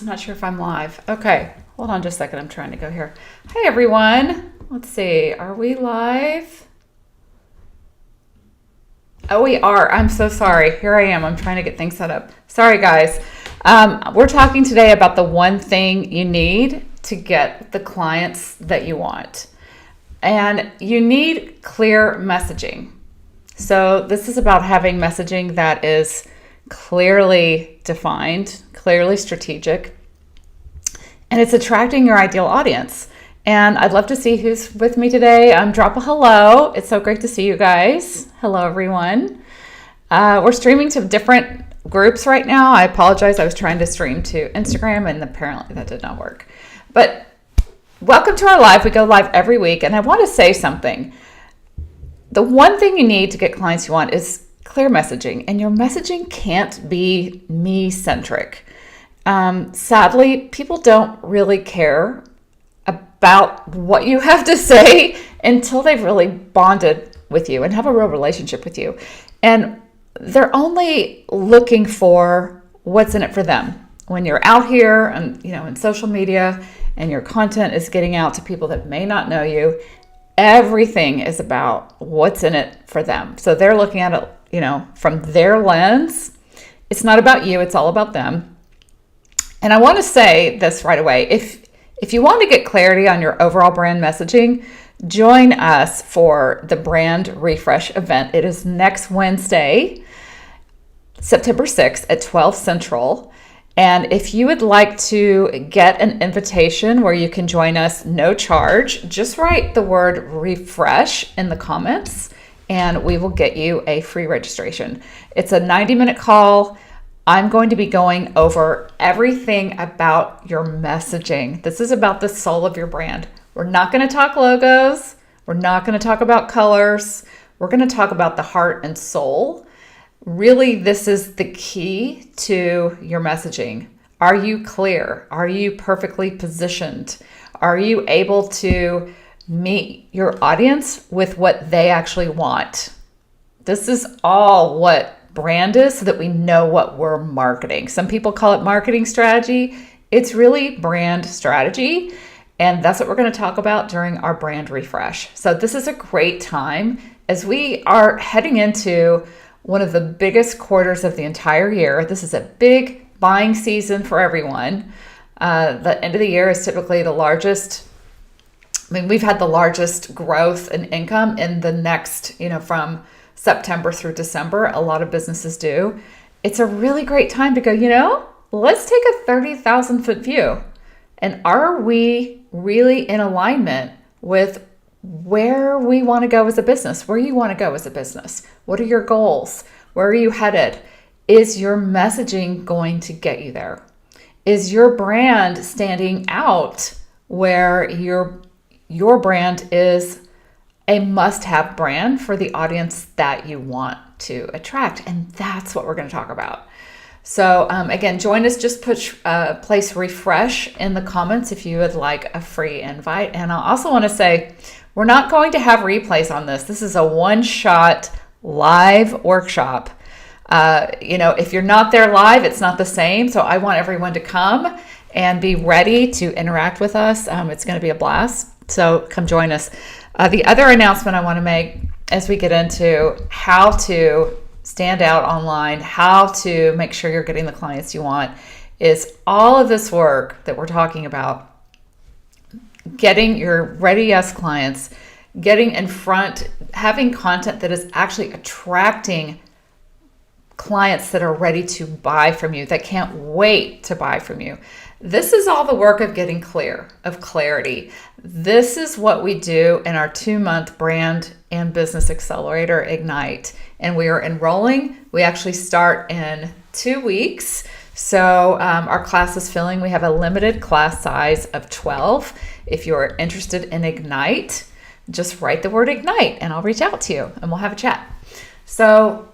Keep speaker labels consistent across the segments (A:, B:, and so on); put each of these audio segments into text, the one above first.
A: I'm not sure if I'm live. Okay, hold on just a second. I'm trying to go here. Hey, everyone. Let's see. Are we live? Oh, we are. I'm so sorry. Here I am. I'm trying to get things set up. Sorry, guys. We're talking today about the one thing you need to get the clients that you want. And you need clear messaging. So this is about having messaging that is clearly defined, clearly strategic, and it's attracting your ideal audience. And I'd love to see who's with me today. Drop a hello. It's so great to see you guys. Hello, everyone. We're streaming to different groups right now. I apologize. I was trying to stream to Instagram, and apparently that did not work. But welcome to our live. We go live every week, and I want to say something. The one thing you need to get clients you want is clear messaging, and your messaging can't be me-centric. Sadly, people don't really care about what you have to say until they've really bonded with you and have a real relationship with you. And they're only looking for what's in it for them. When you're out here and, in social media and your content is getting out to people that may not know you, everything is about what's in it for them. So they're looking at it, from their lens. It's not about you, it's all about them. And I want to say this right away. If you want to get clarity on your overall brand messaging, join us for the brand refresh event. It is next Wednesday, September 6th at 12 Central. And if you would like to get an invitation where you can join us, no charge, just write the word refresh in the comments and we will get you a free registration. It's a 90-minute call. I'm going to be going over everything about your messaging. This is about the soul of your brand. We're not going to talk logos. We're not going to talk about colors. We're going to talk about the heart and soul. Really, this is the key to your messaging. Are you clear? Are you perfectly positioned? Are you able to meet your audience with what they actually want? This is all what brand is, so that we know what we're marketing. Some people call it marketing strategy. It's really brand strategy. And that's what we're going to talk about during our brand refresh. So this is a great time as we are heading into one of the biggest quarters of the entire year. This is a big buying season for everyone. The end of the year is typically the largest. We've had the largest growth in income in the next, from September through December. A lot of businesses do. It's a really great time to go, let's take a 30,000 foot view. And are we really in alignment with where we want to go as a business, where you want to go as a business? What are your goals? Where are you headed? Is your messaging going to get you there? Is your brand standing out where your brand is a must-have brand for the audience that you want to attract? And that's what we're going to talk about. So again, join us. Just place refresh in the comments if you would like a free invite. And I also want to say, we're not going to have replays on this. This is a one-shot live workshop. If you're not there live, it's not the same. So I want everyone to come and be ready to interact with us. It's going to be a blast. So come join us. The other announcement I want to make as we get into how to stand out online, how to make sure you're getting the clients you want, is all of this work that we're talking about, getting your ready yes clients, getting in front, having content that is actually attracting clients that are ready to buy from you, that can't wait to buy from you. This is all the work of getting clarity. This is what we do in our 2-month brand and business accelerator Ignite. And we are enrolling. We actually start in 2 weeks. So our class is filling. We have a limited class size of 12. If you're interested in Ignite, just write the word Ignite and I'll reach out to you and we'll have a chat. So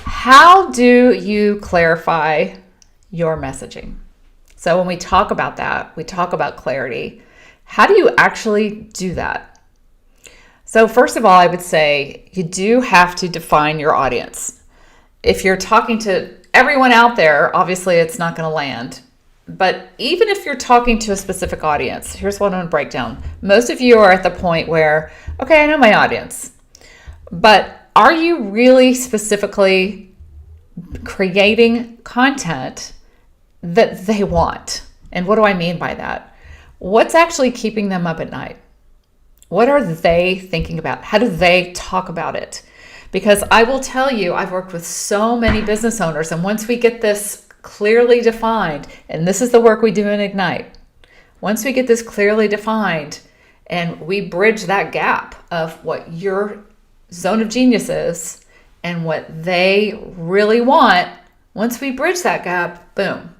A: how do you clarify your messaging? So when we talk about that, we talk about clarity. How do you actually do that? So first of all, I would say you do have to define your audience. If you're talking to everyone out there, obviously it's not going to land. But even if you're talking to a specific audience, here's what I'm going to break down. Most of you are at the point where, okay, I know my audience, but are you really specifically creating content that they want? And what do I mean by that? What's actually keeping them up at night? What are they thinking about? How do they talk about it? Because I will tell you, I've worked with so many business owners, and once we get this clearly defined, and this is the work we do in Ignite, once we get this clearly defined and we bridge that gap of what your zone of genius is and what they really want, once we bridge that gap, boom,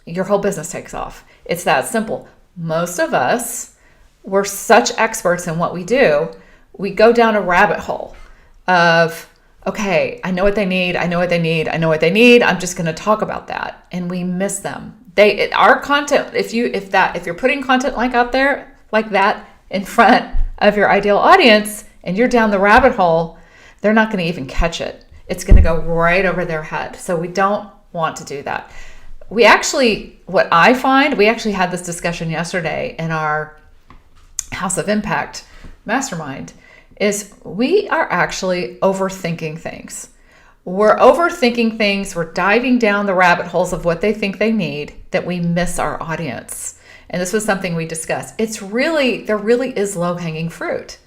A: your whole business takes off. It's that simple. Most of us, we're such experts in what we do, we go down a rabbit hole of, okay, I know what they need. I know what they need. I know what they need. I'm just going to talk about that. And we miss them. Our content, if you're putting content out there like that in front of your ideal audience and you're down the rabbit hole, they're not going to even catch it. It's going to go right over their head. So we don't want to do that. What I find, we actually had this discussion yesterday in our House of Impact mastermind, is we are actually overthinking things. We're overthinking things. We're diving down the rabbit holes of what they think they need, that we miss our audience. And this was something we discussed. There really is low-hanging fruit.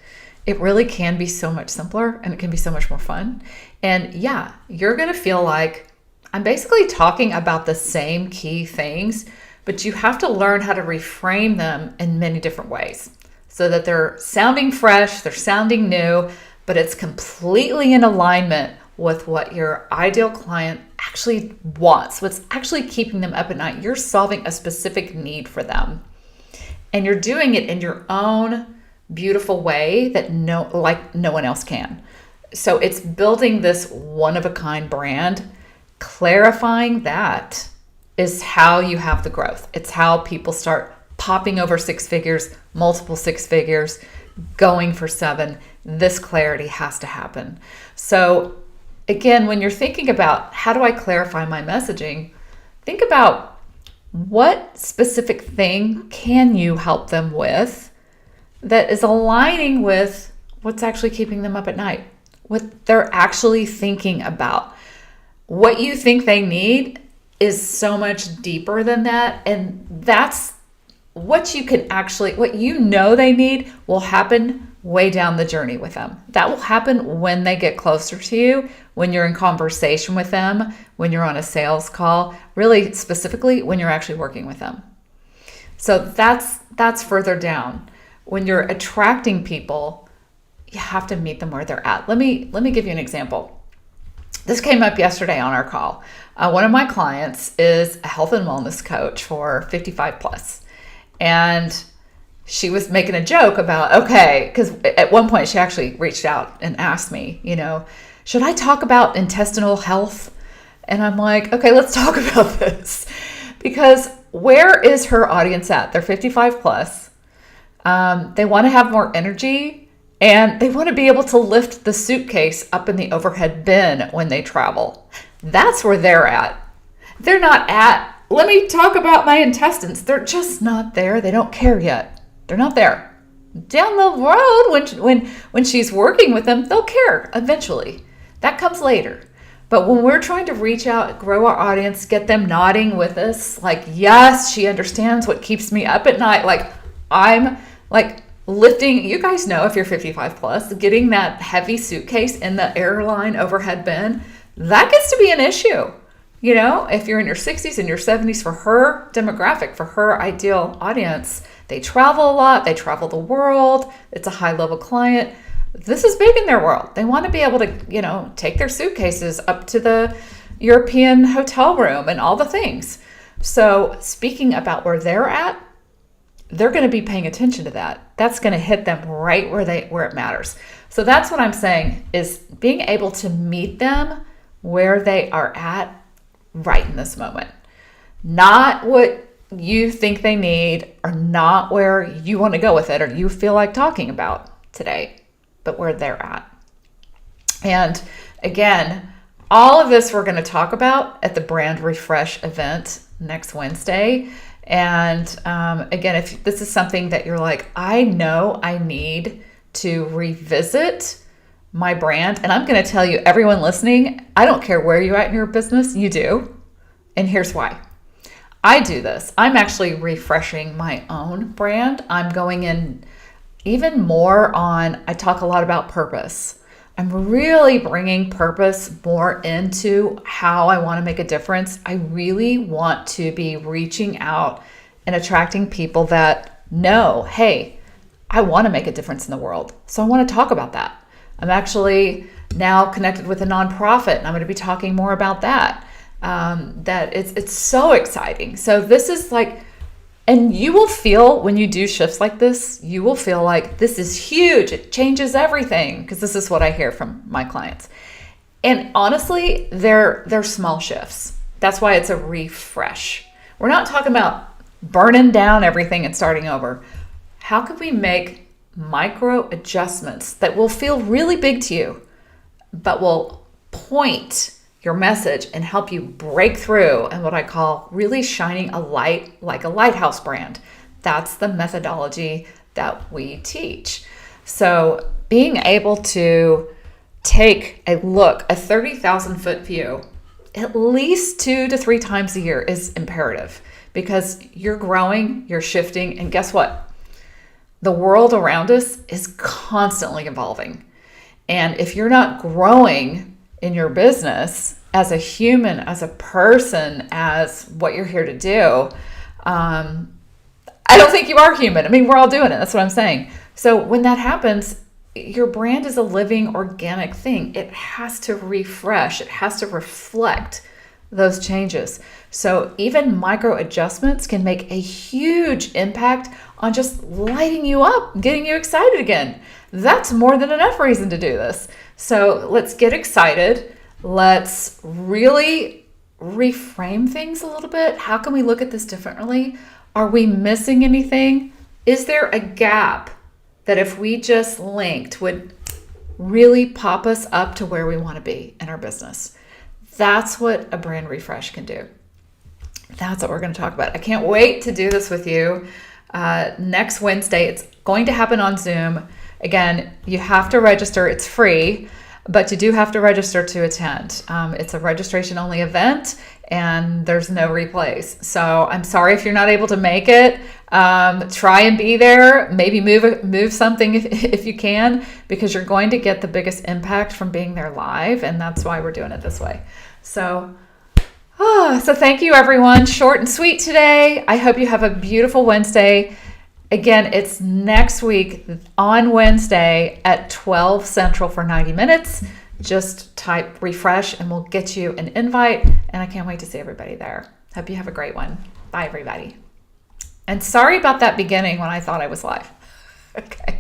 A: It really can be so much simpler and it can be so much more fun. And yeah, you're going to feel like I'm basically talking about the same key things, but you have to learn how to reframe them in many different ways so that they're sounding fresh, they're sounding new, but it's completely in alignment with what your ideal client actually wants, what's actually keeping them up at night. You're solving a specific need for them. And you're doing it in your own beautiful way that no one else can. So it's building this one-of-a-kind brand. Clarifying that is how you have the growth. It's how people start popping over 6 figures, multiple 6 figures, going for 7. This clarity has to happen. So again, when you're thinking about how do I clarify my messaging, think about what specific thing can you help them with that is aligning with what's actually keeping them up at night, what they're actually thinking about. What you think they need is so much deeper than that. And that's what you know they need will happen way down the journey with them. That will happen when they get closer to you, when you're in conversation with them, when you're on a sales call, really specifically when you're actually working with them. So that's further down. When you're attracting people, you have to meet them where they're at. Let me give you an example. This came up yesterday on our call. One of my clients is a health and wellness coach for 55 plus. And she was making a joke about, okay, because at one point she actually reached out and asked me, should I talk about intestinal health? And I'm like, okay, let's talk about this. Because where is her audience at? They're 55 plus. They want to have more energy. And they want to be able to lift the suitcase up in the overhead bin when they travel. That's where they're at. They're not at, let me talk about my intestines. They're just not there. They don't care yet. They're not there. Down the road, when she's working with them, they'll care eventually. That comes later. But when we're trying to reach out, grow our audience, get them nodding with us, like, yes, she understands what keeps me up at night. Like, I'm like, lifting, you guys know if you're 55 plus, getting that heavy suitcase in the airline overhead bin, that gets to be an issue. If you're in your 60s and your 70s, for her demographic, for her ideal audience, they travel a lot, they travel the world, it's a high level client. This is big in their world. They want to be able to, take their suitcases up to the European hotel room and all the things. So speaking about where they're at, they're going to be paying attention to that. That's going to hit them right where it matters. So that's what I'm saying, is being able to meet them where they are at right in this moment. Not what you think they need, or not where you want to go with it or you feel like talking about today, but where they're at. And again, all of this we're going to talk about at the Brand Refresh event next Wednesday. And again, if this is something that you're like, I know I need to revisit my brand, and I'm going to tell you, everyone listening, I don't care where you're at in your business, you do. And here's why. I do this. I'm actually refreshing my own brand. I'm going in even more on, I talk a lot about purpose. I'm really bringing purpose more into how I want to make a difference. I really want to be reaching out and attracting people that know, hey, I want to make a difference in the world. So I want to talk about that. I'm actually now connected with a nonprofit, and I'm going to be talking more about that. That it's so exciting. So this is like, and you will feel when you do shifts like this, you will feel like this is huge. It changes everything, because this is what I hear from my clients. And honestly, they're small shifts. That's why it's a refresh. We're not talking about burning down everything and starting over. How can we make micro adjustments that will feel really big to you, but will point your message and help you break through, and what I call really shining a light like a lighthouse brand? That's the methodology that we teach. So being able to take a look, a 30,000 foot view, at least 2 to 3 times a year is imperative, because you're growing, you're shifting, and guess what? The world around us is constantly evolving. And if you're not growing in your business as a human, as a person, as what you're here to do, I don't think you are human. I mean, we're all doing it. That's what I'm saying. So when that happens, your brand is a living, organic thing. It has to refresh. It has to reflect those changes. So even micro adjustments can make a huge impact on just lighting you up, getting you excited again. That's more than enough reason to do this. So let's get excited. Let's really reframe things a little bit. How can we look at this differently? Are we missing anything? Is there a gap that if we just linked would really pop us up to where we want to be in our business? That's what a brand refresh can do. That's what we're going to talk about. I can't wait to do this with you next Wednesday. It's going to happen on Zoom. Again, you have to register. It's free, but you do have to register to attend. It's a registration only event, and there's no replays. So I'm sorry if you're not able to make it. Try and be there. Maybe move something if you can, because you're going to get the biggest impact from being there live, and that's why we're doing it this way. So thank you, everyone. Short and sweet today. I hope you have a beautiful Wednesday. Again, it's next week on Wednesday at 12 Central for 90 minutes. Just type refresh and we'll get you an invite. And I can't wait to see everybody there. Hope you have a great one. Bye, everybody. And sorry about that beginning when I thought I was live. Okay.